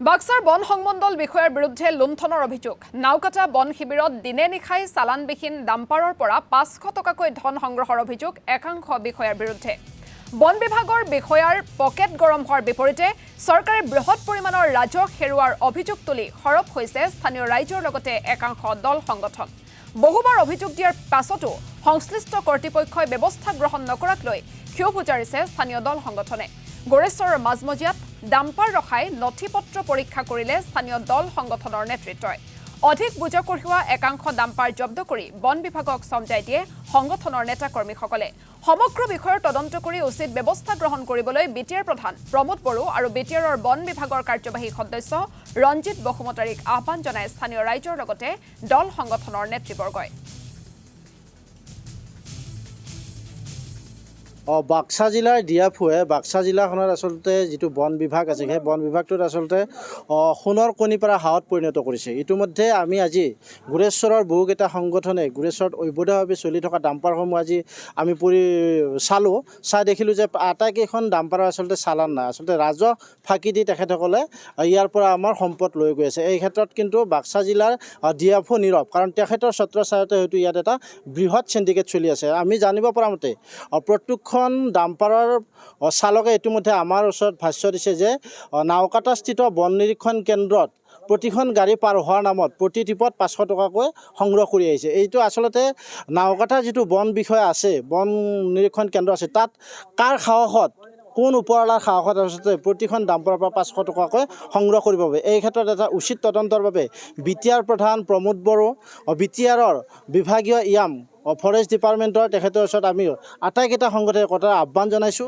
বাক্সাৰ বন সংমণ্ডল বিষয়াৰ বিৰুদ্ধে লুণ্ঠনৰ অভিযোগ। নাওকাটা বন শিবিৰত দিনে নিশাই চালানবিহীন ডাম্পাৰৰ পৰা 500 টকাকৈ ধন সংগ্ৰহৰ অভিযোগ একাংশ বিষয়াৰ বিৰুদ্ধে। বন বিভাগৰ বিষয়াৰ পকেট গৰম হোৱাৰ বিপৰীতে চৰকাৰে বৃহৎ পৰিমাণৰ ৰাজহ হেৰুৱাৰ অভিযোগ তুলি সৰব হৈছে স্থানীয় ৰাইজৰ লগতে একাংশ দল সংগঠন। বহুবাৰ অভিযোগ দিয়াৰ পাছতো সংশ্লিষ্ট কৰ্তৃপক্ষই ব্যৱস্থা গ্ৰহণ নকৰাক লৈ ক্ষোভ উজাৰিছে স্থানীয় দল সংগঠনে। গোৰেশ্বৰৰ মাজমজিয়াত ডাম্পাৰ ৰখাই নথি-পত্ৰ পৰীক্ষা কৰিলে স্থানীয় দল সংগঠনৰ নেতৃত্বই। অধিক বুজা কঢ়িওৱা একাংশ ডাম্পাৰ জব্দ কৰি বন বিভাগক সমজাই দিয়ে সংগঠনৰ নেতা-কৰ্মীসকলে। সমগ্ৰ বিষয়ৰ তদন্ত কৰি উচিত ব্যৱস্থা গ্ৰহণ কৰিবলৈ বিটিআৰ প্ৰধান প্ৰমোদ বড়ো আৰু বিটিআৰৰ বন বিভাগৰ কাৰ্যবাহী সদস্য ৰঞ্জিত বসুমতাৰীক আহ্বান জনাই স্থানীয় ৰাইজৰ লগতে দল সংগঠনৰ নেতৃবৰ্গই। বাক্সা জিলাৰ দিয়াফুৱে বাক্সা জিলাখনত আচলতে যিটো বন বিভাগ আছে সেই বন বিভাগটোত আচলতে সোণৰ কণী পৰা হাঁহত পৰিণত কৰিছে। ইতিমধ্যে আমি আজি গোৰেশ্বৰৰ বহুকেইটা সংগঠনে গোৰেশ্বৰত অবৈধভাৱে চলি থকা ডাম্পাৰসমূহ আজি আমি চাই দেখিলোঁ যে আটাইকেইখন ডাম্পাৰৰ আচলতে চালান নাই। আচলতে ৰাজহ ফাঁকি দি তেখেতসকলে ইয়াৰ পৰা আমাৰ সম্পদ লৈ গৈ আছে। এই ক্ষেত্ৰত কিন্তু বাক্সা জিলাৰ দিয়াফু নীৰৱ, কাৰণ তেখেতৰ ছত্ৰছায়াতে হয়তো ইয়াত এটা বৃহৎ চিণ্ডিকেট চলি আছে। আমি জানিব পৰা মতে প্ৰত্যেকখন ডাম্পাৰৰ চালকে ইতিমধ্যে আমাৰ ওচৰত ভাষ্য দিছে যে নাওকাটাস্থিত বন নিৰীক্ষণ কেন্দ্ৰত প্ৰতিখন গাড়ী পাৰ হোৱাৰ নামত প্ৰতি ট্ৰিপত 500 টকাকৈ সংগ্ৰহ কৰি আহিছে। এইটো আচলতে নাওকাটাৰ যিটো বন বিষয়া আছে, বন নিৰীক্ষণ কেন্দ্ৰ আছে, তাত কাৰ সাহসত, কোন ওপৰৱালাৰ সাহসত আচলতে প্ৰতিখন ডাম্পাৰৰ পৰা 500 টকাকৈ সংগ্ৰহ কৰিব বাবে। এই ক্ষেত্ৰত এটা উচিত তদন্তৰ বাবে বিটিআৰ প্ৰধান প্ৰমোদ বড়ো, বিটিআৰৰ বিভাগীয় ইয়াম ফৰেষ্ট ডিপাৰ্টমেণ্টৰ তেখেতৰ ওচৰত আমি আটাইকেইটা সংগঠনে কটাৰ আহ্বান জনাইছোঁ।